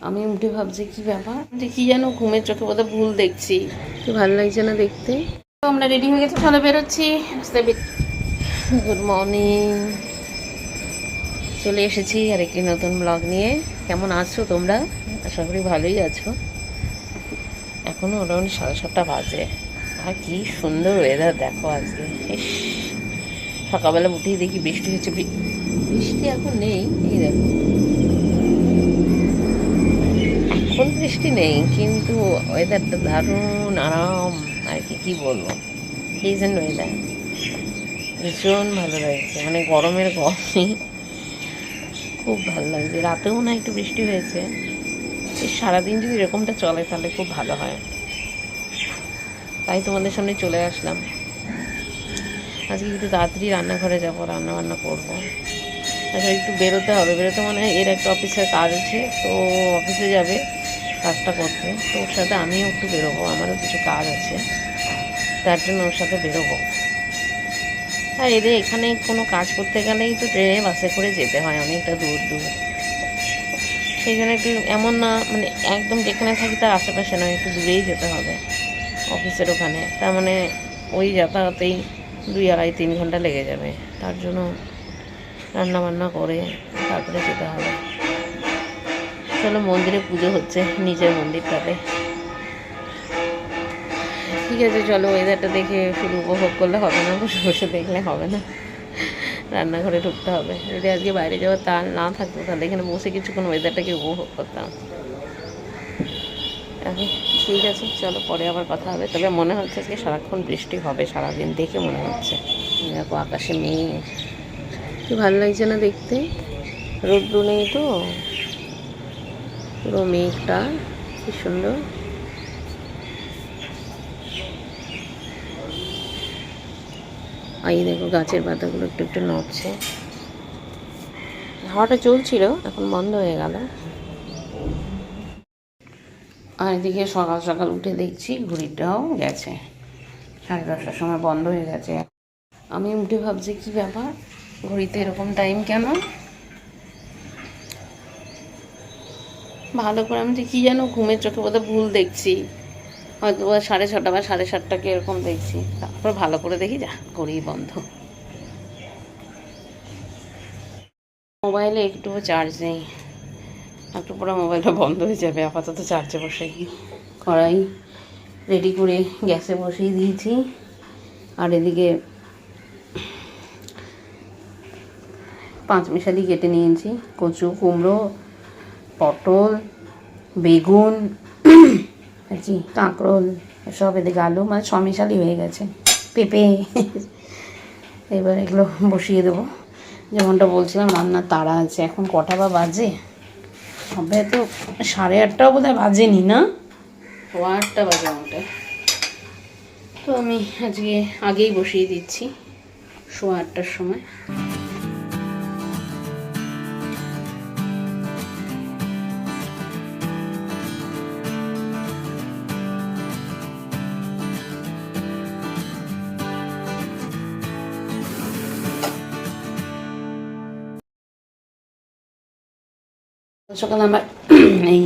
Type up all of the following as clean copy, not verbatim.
আমি উঠে ভাবছি কি ব্যাপার, যে কি যেন ঘুমের চোখে বোধহয় ভুল দেখছি, কি ভালো লাগছে না দেখতে। তো আমরা রেডি হয়ে গেছি, তাহলে বেরোচ্ছি। গুড মর্নিং, চলে এসেছি আর একটি নতুন ব্লগ নিয়ে। কেমন আছো তোমরা? আশা করি ভালোই আছো। এখনও মোটামুটি 7:30 বাজে, আর কি সুন্দর ওয়েদার দেখো আজকে। ইস, সকালবেলা উঠেই দেখি বৃষ্টি হচ্ছে। বৃষ্টি এখন নেই, এই দেখো এখন বৃষ্টি নেই, কিন্তু ওয়েদারটা দারুণ আরাম আর কি, কি বলবো, প্লিজেন্ট ওয়েদার, ভীষণ ভালো লাগছে। মানে গরমের গরমই খুব ভালো লাগছে। রাতেও না একটু বৃষ্টি হয়েছে। এই সারাদিন যদি এরকমটা চলে তাহলে খুব ভালো হয়। তাই তোমাদের সামনে চলে আসলাম। আজকে একটু তাড়াতাড়ি রান্নাঘরে যাবো, রান্নাবান্না করবো। আচ্ছা, একটু বেরোতে হবে। বেরোতে মানে এর একটা অফিসের কাজ আছে, তো অফিসে যাবে কাজটা করতে। তো ওর সাথে আমিও একটু বেরোবো, আমারও কিছু কাজ আছে, তার জন্য ওর সাথে বেরোবো। আর এদের এখানে কোনো কাজ করতে গেলেই তো ট্রেনে বাসে করে যেতে হয়, অনেকটা দূর দূর। সেই জন্য একটু এমন না মানে একদম যেখানে থাকি তার আশেপাশে নয়, একটু দূরেই যেতে হবে অফিসের ওখানে। তার মানে ওই যাতায়াতেই 2-2.5-3 ঘন্টা লেগে যাবে। তার জন্য রান্নাবান্না করে তারপরে যেতে হবে। চলো, মন্দিরে পুজো হচ্ছে, নিজের মন্দিরটাতে। ঠিক আছে, চলো। ওয়েদারটা দেখে শুধু উপভোগ করলে হবে না, বসে বসে দেখলে হবে না, রান্নাঘরে ঢুকতে হবে। যদি আজকে বাইরে যাওয়ার তার না থাকতো তাহলে এখানে বসে কিছুক্ষণ ওয়েদারটাকে উপভোগ করতাম। এখন ঠিক আছে, চলো, পরে আবার কথা হবে। তবে মনে হচ্ছে আজকে সারাক্ষণ বৃষ্টি হবে, সারাদিন দেখে মনে হচ্ছে। দেখো আকাশে মেঘ, কি ভালো লাগছে না দেখতে। রোদ্দু নেই তো, পুরো মেঘটা কি সুন্দর। এই দেখো গাছের পাতাগুলো একটু একটু নড়ছে। হাওয়াটা চলছিল, এখন বন্ধ হয়ে গেল। আর এদিকে সকাল সকাল উঠে দেখছি ঘড়িটাও গেছে, 10:30টার সময় বন্ধ হয়ে গেছে। আমি উঠে ভাবছি কি ব্যাপার, ঘড়িতে এরকম টাইম কেন। ভালো করে আমি কি যেন ঘুমের চোখে বোধহয় ভুল দেখছি, হয়তো 6:30 বা 7:30টাকে এরকম দেখছি। তারপর ভালো করে দেখি, যা ঘড়ি বন্ধ। মোবাইলে একটুও চার্জ নেই, একটু পরে মোবাইলটা বন্ধ হয়ে যাবে। আপাতত চার্জে বসাই, কড়াই রেডি করে গ্যাসে বসিয়ে দিয়েছি। আর এদিকে 5 মিশালি কেটে নিয়েছি, কচু, কুমড়ো, পটল, বেগুন, কাঁকরোল, সব। এদিকে আলু, মানে 6 মিশালি হয়ে গেছে, পেঁপে। এবার এগুলো বসিয়ে দেবো। যেমনটা বলছিলাম, রান্নার তাড়া আছে। এখন কটা বা বাজে হবে, তো 8:30টাও বোধহয় বাজেনি, না 8:15 বাজে আমারটা। তো আমি আজকে আগেই বসিয়ে দিচ্ছি, 8:15টার সময়। সকালে আমার এই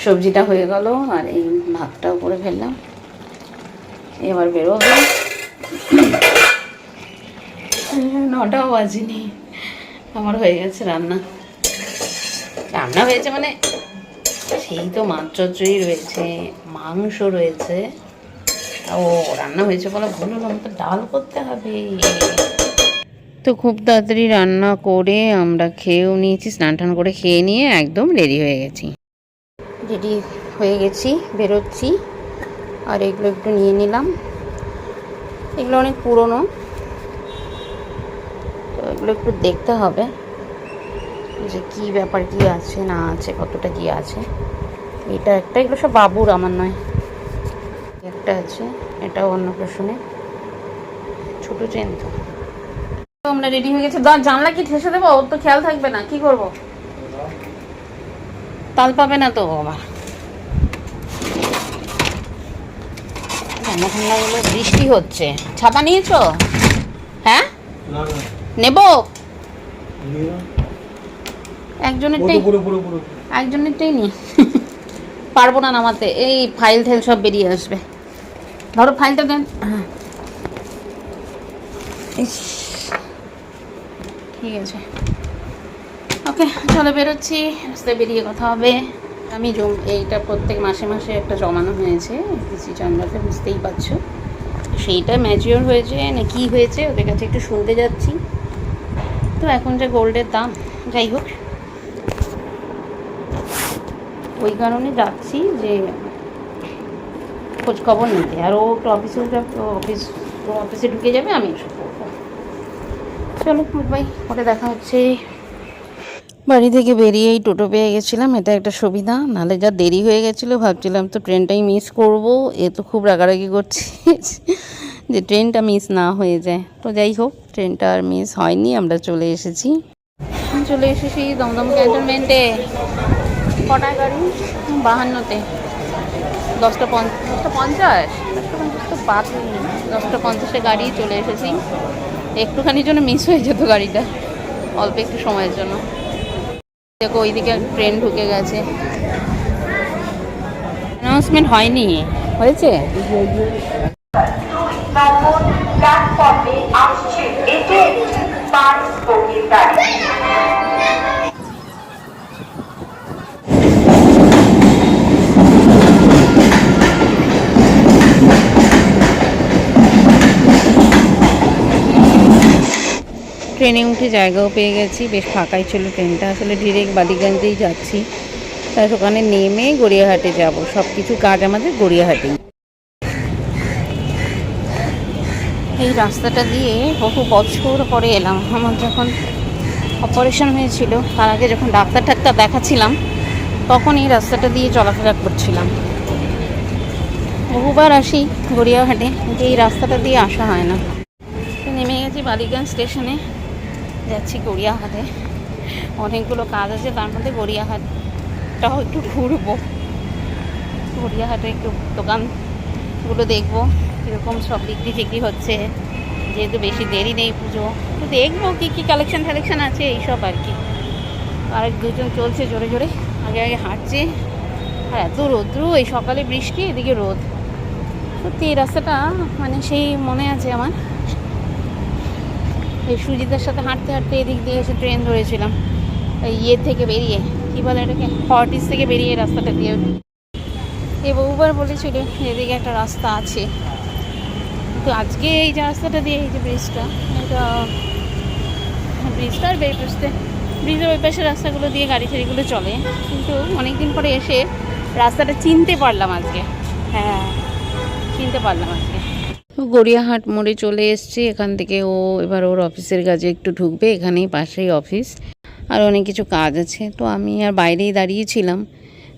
সবজিটা হয়ে গেল, আর এই ভাতটাও করে ফেললাম। এবার বেরোবে, 9টাও বাজেনি, আমার হয়ে গেছে রান্না। রান্না হয়েছে মানে সেই তো মাছ চচ্চড়ি রয়েছে, মাংস রয়েছে। ও রান্না হয়েছে বলে ভুল হলো, আমাকে ডাল করতে হবে। তো খুব তাড়াতাড়ি রান্না করে আমরা খেয়েও নিয়েছি, স্নান টান করে খেয়ে নিয়ে একদম রেডি হয়ে গেছি। বেরোচ্ছি। আর এগুলো একটু নিয়ে নিলাম, এগুলো অনেক পুরনো, তো এগুলো একটু দেখতে হবে যে কী ব্যাপার, কী আছে না আছে, কতটা কী আছে। এটা একটা, এগুলো সব বাবুর, আমার নয়। একটা আছে, এটাও অন্নপ্রাশনে, ছোটো চেন। তো আমরা রেডি হয়ে গেছি। জানলা কি ঠেসে দেবো? ওর তো খেয়াল থাকবে না, কি করব? তাল পাবে না তো আবার। ঠান্ডা ঠান্ডা হলো, বৃষ্টি হচ্ছে। ছাতা নিয়েছো? হ্যাঁ, নেব একজনেরটাই, একজনেরটাই নি পারবো না নামাতে, এই ফাইল ঠাইল সব বেরিয়ে আসবে। ধরো ফাইলটা দেন। হ্যাঁ ঠিক আছে, ওকে চলো বেরোচ্ছি, রাস্তায় বেরিয়ে কথা হবে। আমি এইটা প্রত্যেক মাসে মাসে একটা জমানো হয়েছে পিসি চন্দ্রাতে, বুঝতেই পারছো। সেইটা ম্যাচিওর হয়েছে না কি হয়েছে ওদের কাছে একটু শুনতে যাচ্ছি। তো এখন যে গোল্ডের দাম, যাই হোক ওই কারণে যাচ্ছি যে খোঁজ খবর নিতে। আর ও একটু অফিসে ঢুকে যাবে, আমি এসব করবো। চলো বাই, পরে দেখা হচ্ছে। বাড়ি থেকে বেরিয়েই টোটো পেয়ে গেছিলাম, এটা একটা সুবিধা। নাহলে যা দেরি হয়ে গেছিলো, ভাবছিলাম তো ট্রেনটাই মিস করব। এ তো খুব রাগারাগি করছে যে ট্রেনটা মিস না হয়ে যায়। তো যাই হোক, ট্রেনটা আর মিস হয়নি, আমরা চলে এসেছি দমদম ক্যান্টনমেন্টে। কটায় গাড়ি? 52-তে, 10:50 তো বাদ, 10:50 গাড়ি চলে এসেছি। একটুখানির জন্য মিস হয়ে যেত গাড়িটা, অল্প একটু সময়ের জন্য। দেখো ওইদিকে ট্রেন ঢুকে গেছে। অ্যানাউন্সমেন্ট হয়নি, হয়েছে? ট্রেনে উঠে জায়গাও পেয়ে গেছি, বেশ ফাঁকাই ছিল ট্রেনটা। আসলে ডিরেক্ট বালিগঞ্জেই যাচ্ছি, তাই ওখানে নেমে গড়িয়াহাটে যাব। সব কিছু কাজ আমাদের গড়িয়াহাটেই। এই রাস্তাটা দিয়ে বহু বছর পরে এলাম। আমার যখন অপারেশন হয়েছিল তার আগে যখন ডাক্তার দেখাচ্ছিলাম, তখন এই রাস্তাটা দিয়ে চলাফেরা করছিলাম। বহুবার আসি গড়িয়াহাটে, কিন্তু এই রাস্তাটা দিয়ে আসা হয় না। নেমে গেছি বালিগঞ্জ স্টেশনে, যাচ্ছি গড়িয়াহাটে। অনেকগুলো কাজ আছে, তার মধ্যে গড়িয়াহাটটাও একটু ঘুরবো। গড়িয়াহাটে একটু দোকানগুলো দেখবো কীরকম সব বিক্রি হচ্ছে, যেহেতু বেশি দেরি নেই পুজো। তো দেখবো কী কী কালেকশান আছে, এইসব আর কি। আর দুজন চলছে জোরে জোরে, আগে হাঁটছে। আর এত রৌদ্র, এই সকালে বৃষ্টি, এদিকে রোদ। সত্যি এই রাস্তাটা মানে সেই মনে আছে আমার, এই সুজিতার সাথে হাঁটতে হাঁটতে এদিক দিয়ে এসে ট্রেন ধরেছিলাম। ইয়ে থেকে বেরিয়ে, কী বলে এটাকে, ফর্টিস থেকে বেরিয়ে রাস্তাটা দিয়ে। এ বহুবার বলেছিল এদিকে একটা রাস্তা আছে, কিন্তু আজকে এই যে রাস্তাটা দিয়ে, এই যে ব্রিজটা, আর ব্রিজের ওই পাশে রাস্তাগুলো দিয়ে গাড়ি ছেড়িগুলো চলে, কিন্তু অনেকদিন পরে এসে রাস্তাটা চিনতে পারলাম আজকে। হ্যাঁ, চিনতে পারলাম আজকে। গড়িয়াহাট মোড়ে চলে এসছি। এখান থেকে ও এবার ওর অফিসের কাজে একটু ঢুকবে, এখানেই পাশেই অফিস। আর অনেক কিছু কাজ আছে, তো আমি আর বাইরেই দাঁড়িয়েছিলাম।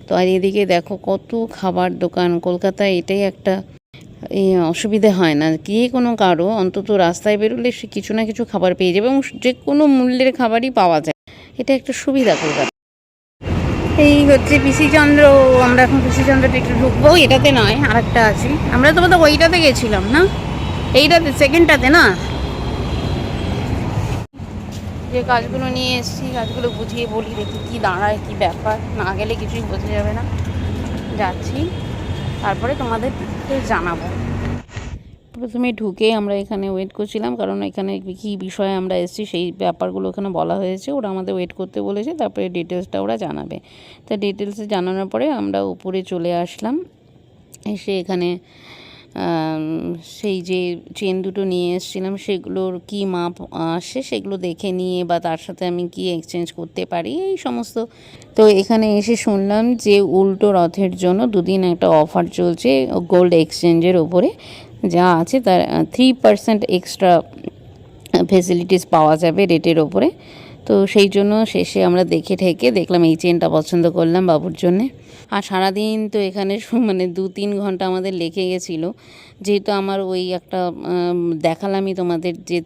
তো আর এদিকে দেখো কত খাবার দোকান। কলকাতায় এটাই একটা অসুবিধে হয় না, যে কোনো কারো অন্তত রাস্তায় বেরোলে সে কিছু না কিছু খাবার পেয়ে যাবে, এবং যে কোনো মূল্যের খাবারই পাওয়া যায়। এটা একটা সুবিধা কলকাতা। এই হচ্ছে পিসিচন্দ্র। আমরা এখন পিসিচন্দ্রটা একটু ঢুকবো, এটাতে নয়, আর একটা আছে। আমরা তো বোধহয় ওইটাতে গেছিলাম না, এইটাতে, সেকেন্ডটাতে না। যে কাজগুলো নিয়ে এসেছি, কাজগুলো বুঝিয়ে বলি, দেখি কী দাঁড়ায়, কী ব্যাপার। না গেলে কিছুই বোঝা যাবে না। যাচ্ছি, তারপরে তোমাদের জানাবো। প্রথমে ঢুকে আমরা এখানে ওয়েট করছিলাম, কারণ এখানে কী বিষয়ে আমরা এসেছি সেই ব্যাপারগুলো এখানে বলা হয়েছে। ওরা আমাদের ওয়েট করতে বলেছে, তারপরে ডিটেলসটা ওরা জানাবে। তা ডিটেলসে জানানোর পরে আমরা উপরে চলে আসলাম। এসে এখানে সেই যে চেন দুটো নিয়ে এসেছিলাম, সেগুলোর কি মাপ আসে সেগুলো দেখে নিয়ে, বা তার সাথে আমি কি এক্সচেঞ্জ করতে পারি, এই সমস্ত। তো এখানে এসে শুনলাম যে উল্টো রথের জন্য 2 দিন একটা অফার চলছে গোল্ড এক্সচেঞ্জের ওপরে। যা আছে তার 3% এক্সট্রা ফেসিলিটিস পাওয়া যাবে রেটের ওপরে। তো সেই জন্য শেষে আমরা দেখে ঠেকে দেখলাম, এই চেনটা পছন্দ করলাম বাবুর জন্যে। আর সারাদিন তো এখানে মানে 2-3 ঘন্টা আমাদের লেগে গেছিলো, যেহেতু আমার ওই একটা দেখালামই তোমাদের যে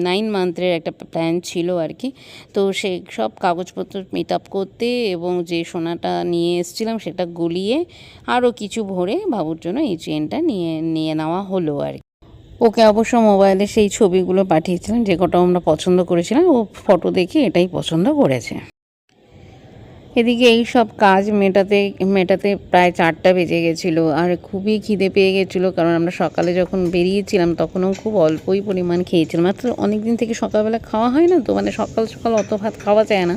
9 মান্থের একটা প্ল্যান ছিল আর কি। তো সেই সব কাগজপত্র মিট আপ করতে, এবং যে সোনাটা নিয়ে এসেছিলাম সেটা গলিয়ে আরও কিছু ভরে বাবুর জন্য এই চেনটা নিয়ে নেওয়া হলো আর কি। ওকে অবশ্য মোবাইলে সেই ছবিগুলো পাঠিয়েছিলাম, যে কটা আমরা পছন্দ করেছিলাম, ও ফটো দেখে এটাই পছন্দ করেছে। এদিকে এই সব কাজ মেটাতে মেটাতে প্রায় 4টা বেজে গেছিলো, আর খুবই খিদে পেয়ে গেছিলো, কারণ আমরা সকালে যখন বেরিয়েছিলাম তখনও খুব অল্পই পরিমাণ খেয়েছিলাম। মাত্র অনেক দিন থেকে সকালবেলা খাওয়া হয় না, তো মানে সকাল সকাল অত ভাত খাওয়া যায় না,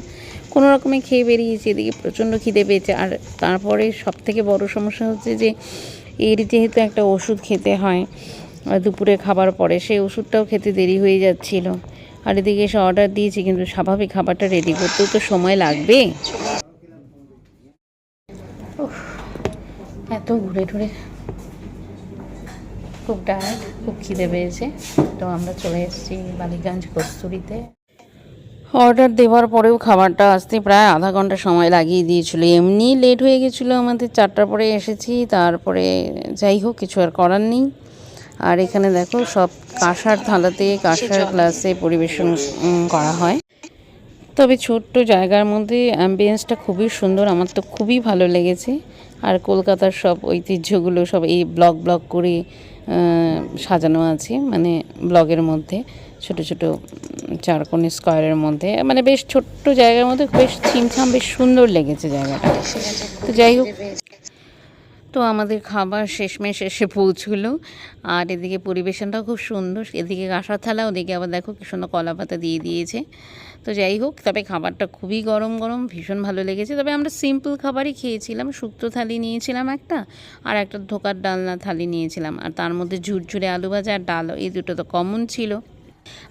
কোনো রকমে খেয়ে বেরিয়েছি। এদিকে প্রচণ্ড খিদে পেয়েছে, আর তারপরে সবথেকে বড় সমস্যা হচ্ছে যে এর যেহেতু একটা ওষুধ খেতে হয় দুপুরে খাবার পরে, সেই ওষুধটাও খেতে দেরি হয়ে যাচ্ছিল। আর এদিকে এসে অর্ডার দিয়েছি, কিন্তু স্বাভাবিক খাবারটা রেডি করতেও তো সময় লাগবে। এত ঘুরে ঘুরে খুব টায়ার্ড, খুব খিদে পেয়েছে। তো আমরা চলে এসেছি বালিগঞ্জ কস্তুরিতে। অর্ডার দেওয়ার পরেও খাবারটা আসতে প্রায় আধা ঘন্টা সময় লাগিয়ে দিয়েছিল। এমনি লেট হয়ে গেছিলো, আমাদের 4টার পরে এসেছি। তারপরে যাই হোক, কিছু আর করার নেই। আর এখানে দেখো সব কাঁসার থালাতে, কাঁসার গ্লাসে পরিবেশন করা হয়। তবে ছোট্ট জায়গার মধ্যে অ্যাম্বিয়েন্সটা খুবই সুন্দর, আমার তো খুবই ভালো লেগেছে। আর কলকাতার সব ঐতিহ্যগুলো সব এই ব্লক ব্লক করে সাজানো আছে, মানে ব্লগের মধ্যে ছোট ছোট চারকোণে স্কোয়ারের মধ্যে, মানে বেশ ছোট্ট জায়গার মধ্যে বেশ ছিমছাম, বেশ সুন্দর লেগেছে জায়গাটা। তো যাই হোক, তো আমাদের খাবার শেষমেশ এসে পৌঁছলো। আর এদিকে পরিবেশনটাও খুব সুন্দর, এদিকে কাঁসার থালা, ওদিকে আবার দেখো কি সুন্দর কলা পাতা দিয়ে দিয়েছে। তো যাই হোক, তবে খাবারটা খুবই গরম গরম, ভীষণ ভালো লেগেছে। তবে আমরা সিম্পল খাবারই খেয়েছিলাম, শুক্তো থালি নিয়েছিলাম একটা, আর একটা ধোকার ডালনা থালি নিয়েছিলাম, আর তার মধ্যে ঝুরঝুরে আলু ভাজা আর ডাল, এই দুটো তো কমন ছিল।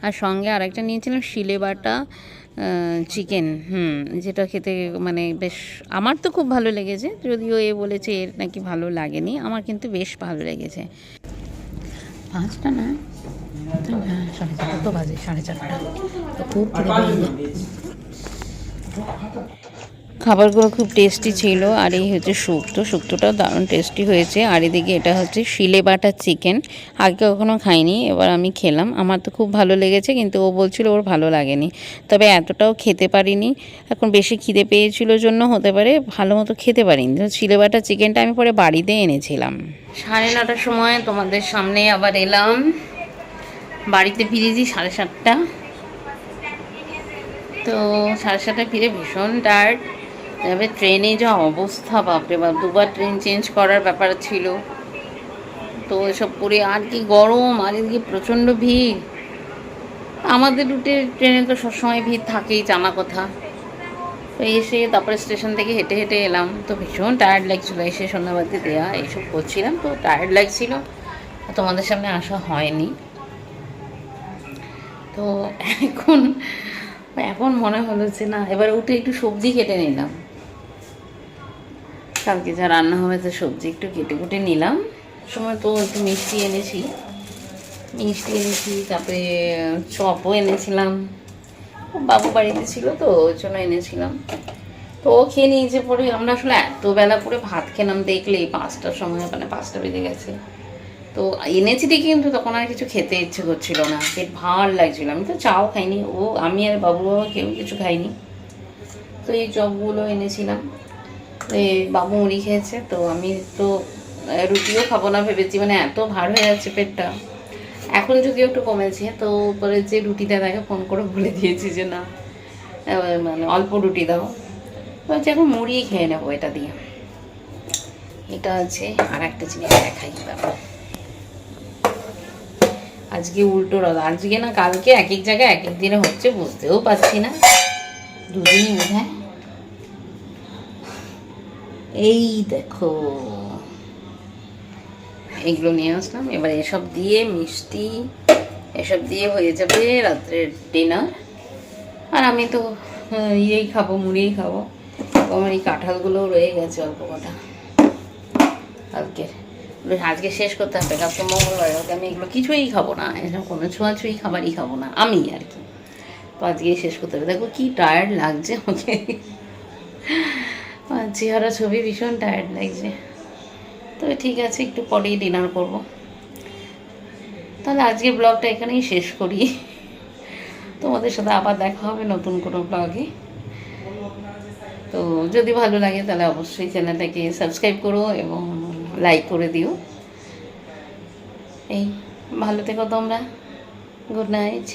আর সঙ্গে আরেকটা নিয়েছিলাম শিলে বাটা চিকেন, যেটা খেতে মানে বেশ, আমার তো খুব ভালো লেগেছে, যদিও এ বলেছে এর নাকি ভালো লাগেনি, আমার কিন্তু বেশ ভালো লেগেছে। 5টা না, হ্যাঁ 4:30 তো বাজে, 4:30 তো খুব খাবারগুলো খুব টেস্টি ছিল। আর এই হচ্ছে শুক্তোটাও দারুণ টেস্টি হয়েছে। আর এদিকে এটা হচ্ছে শিলে বাটা চিকেন, আগে কখনো খাইনি, এবার আমি খেলাম, আমার তো খুব ভালো লেগেছে, কিন্তু ও বলছিল ওর ভালো লাগেনি। তবে এতটাও খেতে পারিনি, এখন বেশি খিদে পেয়েছিল জন্য হতে পারে, ভালো মতো খেতে পারিনি। তো শিলে বাটা চিকেনটা আমি পরে বাড়িতে এনেছিলাম। 9:30টার সময় তোমাদের সামনে আবার এলাম, বাড়িতে ফিরেছি 7:30। তো 7:30টায় ফিরে ভীষণ টায়ার্ড। তবে ট্রেনে যা অবস্থা, বাপরে বাপ, 2বার ট্রেন চেঞ্জ করার ব্যাপার ছিল। তো এসব করে, আর কি গরম, আর এদিকে প্রচণ্ড ভিড়। আমাদের রুটের ট্রেনে তো সবসময় ভিড় থাকেই, জানা কথা। তো এসে তারপরে স্টেশন থেকে হেঁটে হেঁটে এলাম, তো ভীষণ টায়ার্ড লাগছিলো। এসে সন্ধ্যাবাতি দেওয়া এইসব করছিলাম, তো টায়ার্ড লাগছিলো, তোমাদের সামনে আসা হয়নি। তো এখন মনে হলো যে না, এবার উঠে একটু সবজি কেটে নিলাম, কালকে যা রান্না হবে তো সবজি একটু কেটে কুটে নিলাম। সময় তো একটু মিষ্টি এনেছি, তারপরে চপও এনেছিলাম, বাবু বাড়িতে ছিল তো ওই জন্য এনেছিলাম। তো ও খেয়ে নিয়েছে। পরে আমরা আসলে এত বেলা করে ভাত খেলাম, দেখলেই 5টার সময়, মানে 5টা বেজে গেছে। তো এনেছি ঠিকই, কিন্তু তখন আর কিছু খেতে ইচ্ছে করছিল না, পেট ভার লাগছিল। আমি তো চাও খাইনি, আমি আর বাবু কেউ কিছু খাইনি। তো এই চপগুলো এনেছিলাম, এই বাবু মুড়ি খেয়েছে, তো আমি তো রুটিও খাবো না ভেবেছি, মানে এত ভার হয়ে যাচ্ছে পেটটা। এখন যদিও একটু কমেছে, তো পরে যে রুটিটা তাকে ফোন করে বলে দিয়েছি যে না, মানে অল্প রুটি দাও। বলছি এখন মুড়ি খেয়ে নেবো এটা দিয়ে। এটা আছে, আর একটা জিনিস দেখাই দাও। আজকে উল্টো রথ, আজকে না কালকে এক এক জায়গায় এক এক দিনে হচ্ছে, বুঝতেও পারছি না, দুদিনই বোধ হয়। এই দেখো, এগুলো নিয়ে আসলাম। এবার এসব দিয়ে মিষ্টি, এসব দিয়ে হয়ে যাবে রাত্রের ডিনার। আর আমি তো ইয়েই খাবো, মুড়িই খাবো। আমার এই কাঁঠালগুলোও রয়ে গেছে অল্প কটা আজকে শেষ করতে হবে, কালকে মঙ্গলবার, ওকে আমি এগুলো কিছুই খাবো না, এসব কোনো ছোঁয়াছুঁই খাবারই খাবো না আমি আর কি। তো আজকেই শেষ করতে হবে। দেখো কি টায়ার্ড লাগছে আমাকে, চেহারা ছবি ভীষণ টায়ার্ড লাগছে। তবে ঠিক আছে, একটু পরেই ডিনার করব। তাহলে আজকের ব্লগটা এখানেই শেষ করি। তোমাদের সাথে আবার দেখা হবে নতুন কোনো ব্লগে। তো যদি ভালো লাগে তাহলে অবশ্যই চ্যানেলটাকে সাবস্ক্রাইব করো এবং লাইক করে দিও। এই ভালো থেকো তোমরা, গুড নাইট।